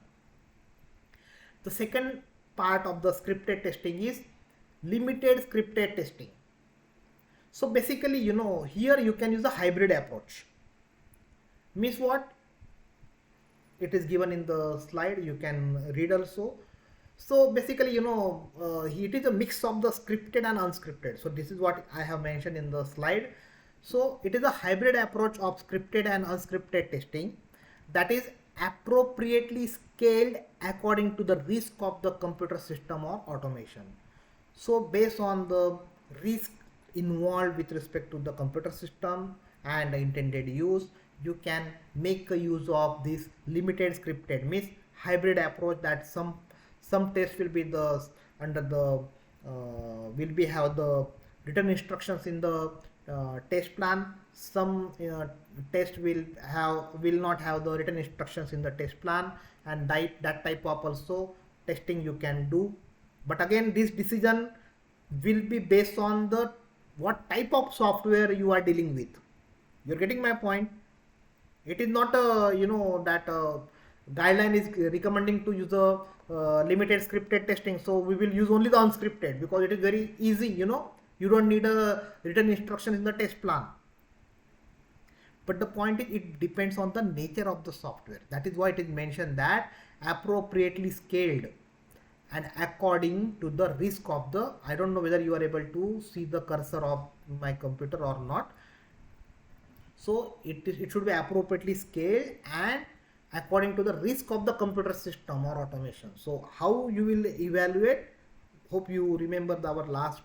The second part of the scripted testing is limited scripted testing. So basically, here you can use a hybrid approach. Means what? It is given in the slide, you can read also. So basically, it is a mix of the scripted and unscripted. So this is what I have mentioned in the slide. So it is a hybrid approach of scripted and unscripted testing that is appropriately scaled according to the risk of the computer system or automation. So based on the risk involved with respect to the computer system and the intended use, you can make a use of this limited scripted, means hybrid approach, that some tests will be have the written instructions in the test plan. Some test will not have the written instructions in the test plan, and that type of also testing you can do. But again, this decision will be based on what type of software you are dealing with. You're getting my point? It is not that guideline is recommending to use the limited scripted testing, so we will use only the unscripted because it is very easy. You don't need a written instruction in the test plan. But the point is, it depends on the nature of the software. That is why it is mentioned that appropriately scaled and according to the risk of the, I don't know whether you are able to see the cursor of my computer or not. So it should be appropriately scaled and according to the risk of the computer system or automation. So how you will evaluate? Hope you remember our last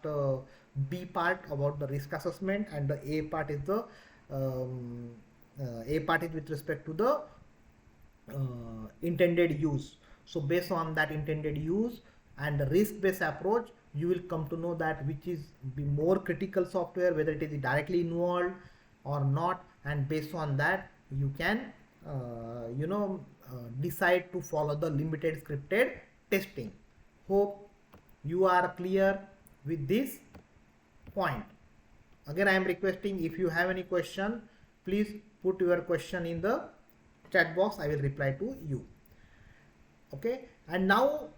B part about the risk assessment, and the A part is the with respect to the intended use. So based on that intended use and the risk-based approach, you will come to know that which is the more critical software, whether it is directly involved or not, and based on that you can decide to follow the limited scripted testing. Hope you are clear with this point. Again, I am requesting, if you have any question, please put your question in the chat box. I will reply to you. Okay, and now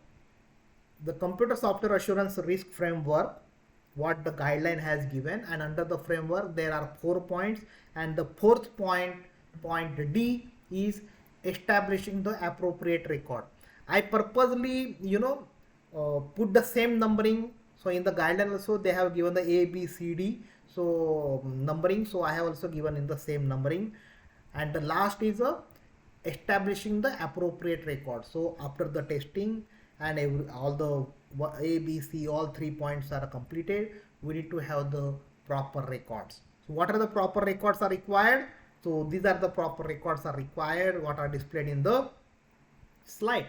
the computer software assurance risk framework, what the guideline has given, and under the framework there are 4 points, and the fourth point D is establishing the appropriate record. I purposely put the same numbering. So in the guideline also they have given the A, B, C, D, so numbering, so I have also given in the same numbering. And the last is establishing the appropriate record. So after the testing and all the A, B, C, all 3 points are completed, we need to have the proper records. So what are the proper records are required? So these are the proper records are required, what are displayed in the slide.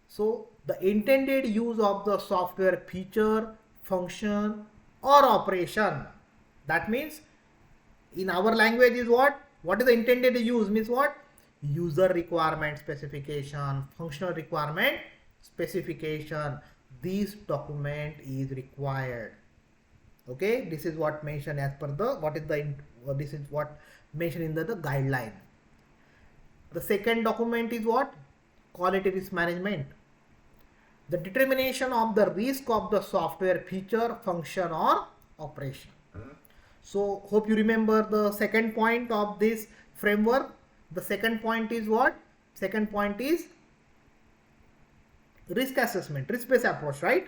So the intended use of the software feature, function or operation. That means in our language is what? What is the intended use? Means what? User requirement specification, functional requirement specification, this document is required. Okay, this is what mentioned as per the this is what mentioned in the guideline. The second document is what? Quality risk management. The determination of the risk of the software feature, function or operation. So hope you remember the second point of this framework. The second point is what? Second point is risk assessment, risk-based approach, right?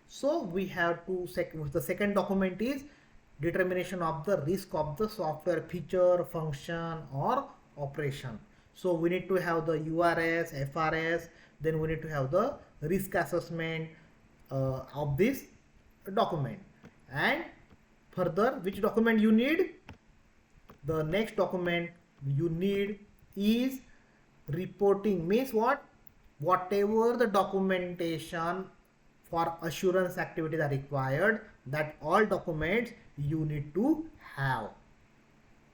So we have to, the second document is determination of the risk of the software feature, function or operation. So we need to have the URS, FRS, then we need to have the risk assessment of this document. And further, which document you need? The next document you need is reporting. Means what? Whatever the documentation for assurance activities are required, that all documents you need to have.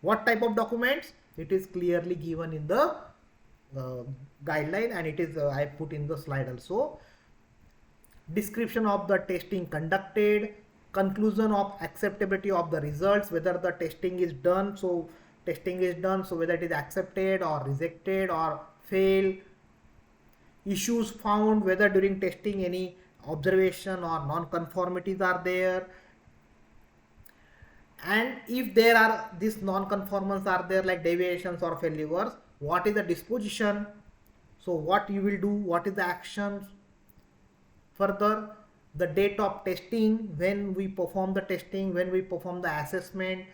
What type of documents? It is clearly given in the guideline, and it is I put in the slide also. Description of the testing conducted, conclusion of acceptability of the results, whether the testing is done, so whether it is accepted or rejected or failed. Issues found, whether during testing any observation or non-conformities are there, and if there are these non-conformance are there like deviations or failures, what is the disposition? So what you will do, what is the actions? Further, the date of testing, when we perform the testing, when we perform the assessment,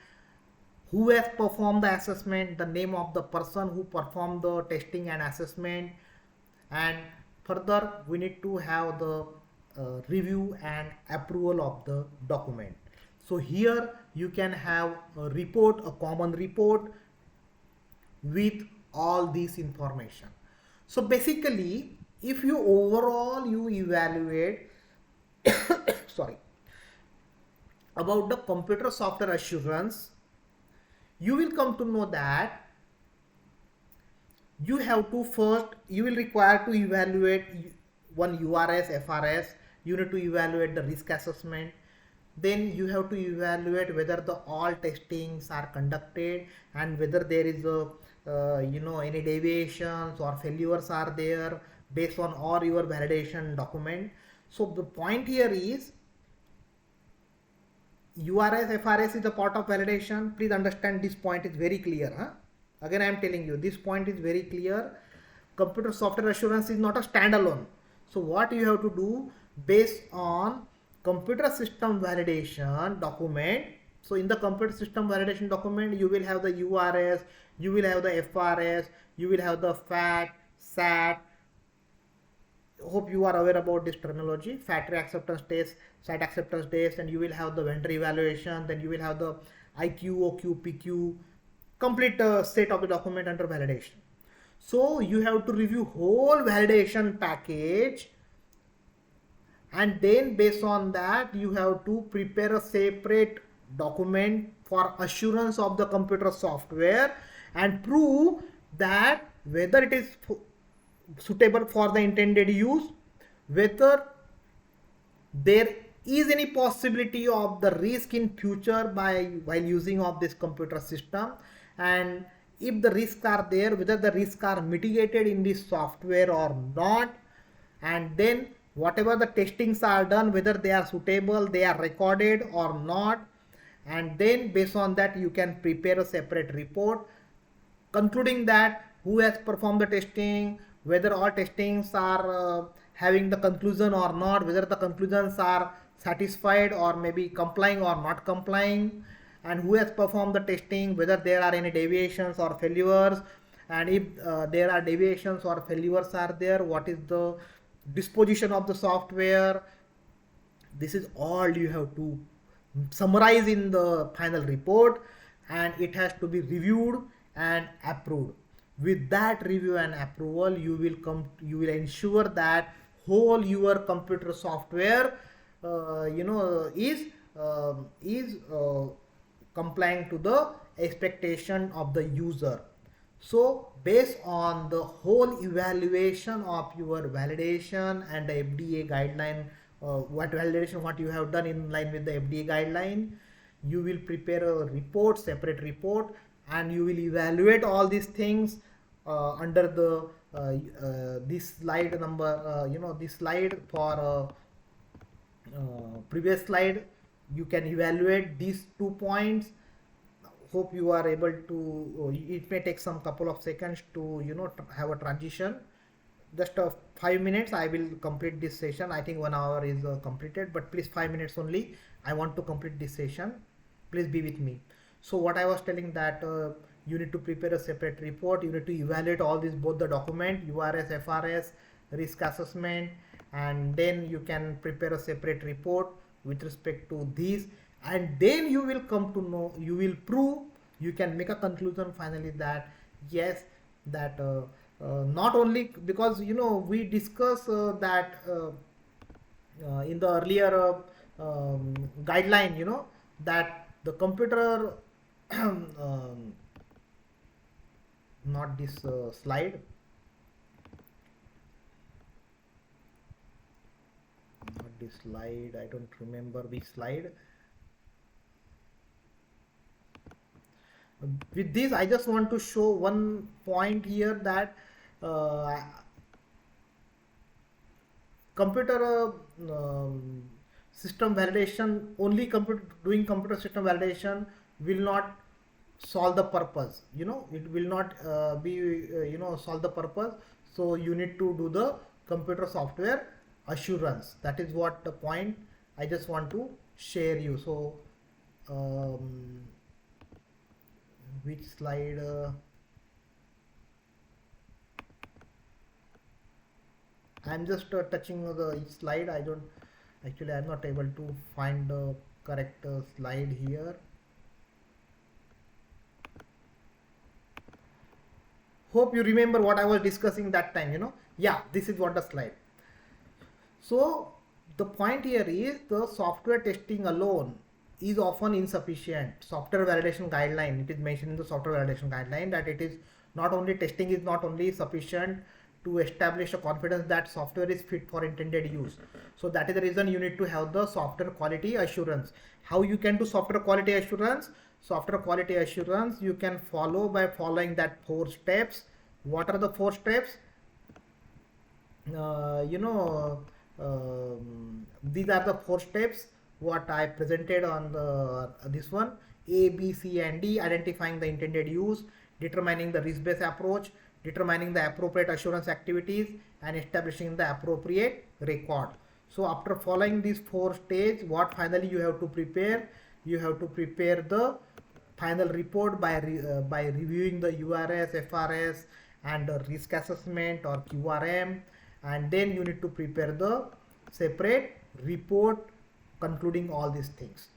who has performed the assessment, the name of the person who performed the testing and assessment, and further we need to have the review and approval of the document. So here you can have a report, a common report with all this information. So basically, if you overall you evaluate sorry, about the computer software assurance, you will come to know that you have to first, you will require to evaluate one URS, FRS, you need to evaluate the risk assessment, then you have to evaluate whether the all testings are conducted and whether there is a any deviations or failures are there based on all your validation document. So the point here is URS, FRS is a part of validation. Please understand this point is very clear. Again, I am telling you, this point is very clear. Computer software assurance is not a standalone. So what you have to do based on computer system validation document. So in the computer system validation document, you will have the URS, you will have the FRS, you will have the FAT, SAT. Hope you are aware about this terminology, factory acceptance test, site acceptance test, and you will have the vendor evaluation, then you will have the IQ, OQ, PQ, complete set of the document under validation. So you have to review whole validation package, and then based on that you have to prepare a separate document for assurance of the computer software and prove that whether it is suitable for the intended use, whether there is any possibility of the risk in future while using of this computer system, and if the risks are there, whether the risks are mitigated in this software or not, and then whatever the testings are done, whether they are suitable, they are recorded or not, and then based on that you can prepare a separate report concluding that who has performed the testing, whether all testings are having the conclusion or not, whether the conclusions are satisfied or maybe complying or not complying, and who has performed the testing, whether there are any deviations or failures, and if there are deviations or failures are there, what is the disposition of the software. This is all you have to summarize in the final report, and it has to be reviewed and approved. With that review and approval, you will ensure that whole your computer software is complying to the expectation of the user. So based on the whole evaluation of your validation and the FDA guideline, what validation what you have done in line with the FDA guideline, you will prepare a report, separate report, and you will evaluate all these things under the this slide number, this slide for previous slide. You can evaluate these 2 points. Hope you are able to, it may take some couple of seconds to have a transition. Just 5 minutes I will complete this session. I think 1 hour is completed, but please 5 minutes only. I want to complete this session. Please be with me. So what I was telling that you need to prepare a separate report. You need to evaluate all these, both the document, URS, FRS, risk assessment, and then you can prepare a separate report with respect to these, and then you will come to know, you will prove, you can make a conclusion finally that yes, that not only because we discuss that in the earlier guideline, that the computer not this slide, not this slide, I don't remember which slide. With this I just want to show one point here, that computer system validation, only doing computer system validation will not solve the purpose, it will not be solve the purpose. So you need to do the computer software assurance. That is what the point I just want to share you. So which slide? I'm just touching the each slide. I don't actually, I'm not able to find the correct slide here. Hope you remember what I was discussing that time, yeah, this is what the slide. So the point here is the software testing alone is often insufficient. Software validation guideline, it is mentioned in the software validation guideline that it is not only, testing is not only sufficient to establish a confidence that software is fit for intended use. So that is the reason you need to have the software quality assurance. How you can do software quality assurance? Software quality assurance you can follow by following that 4 steps. What are the 4 steps? These are the 4 steps what I presented on the this one: A, B, C, and D. Identifying the intended use, determining the risk-based approach, determining the appropriate assurance activities, and establishing the appropriate record. So after following these 4 stages, what finally you have to prepare? You have to prepare the final report by reviewing the URS, FRS, and the risk assessment or QRM, and then you need to prepare the separate report concluding all these things.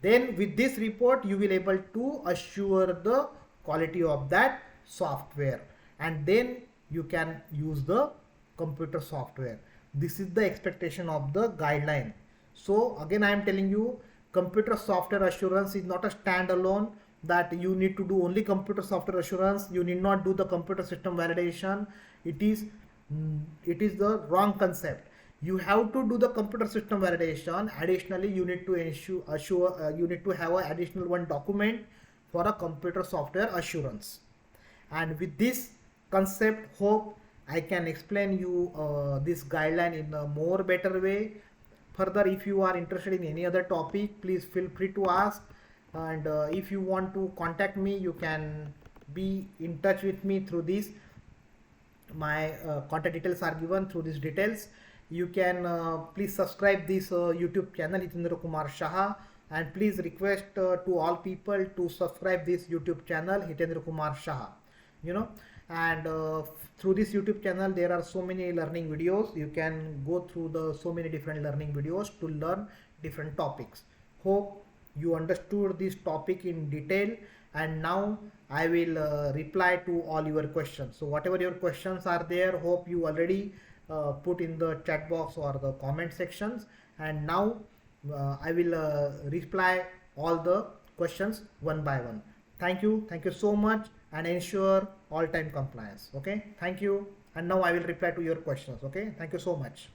Then with this report you will able to assure the quality of that software, and then you can use the computer software. This is the expectation of the guideline. So again I am telling you, computer software assurance is not a standalone that you need to do only computer software assurance. You need not do the computer system validation. It is the wrong concept. You have to do the computer system validation. Additionally, you need to you need to have an additional one document for a computer software assurance. And with this concept, hope I can explain you this guideline in a more better way. Further, if you are interested in any other topic, please feel free to ask. And if you want to contact me, you can be in touch with me through this. My contact details are given through these details. You can please subscribe this YouTube channel, Hitendra Kumar Shah, and please request to all people to subscribe this YouTube channel, Hitendra Kumar Shah. And through this YouTube channel there are so many learning videos. You can go through the so many different learning videos to learn different topics. Hope you understood this topic in detail, and now I will reply to all your questions. So whatever your questions are there, hope you already put in the chat box or the comment sections, and now I will reply all the questions one by one. Thank you so much. and ensure all time compliance. Okay, thank you. And now I will reply to your questions. Okay, thank you so much.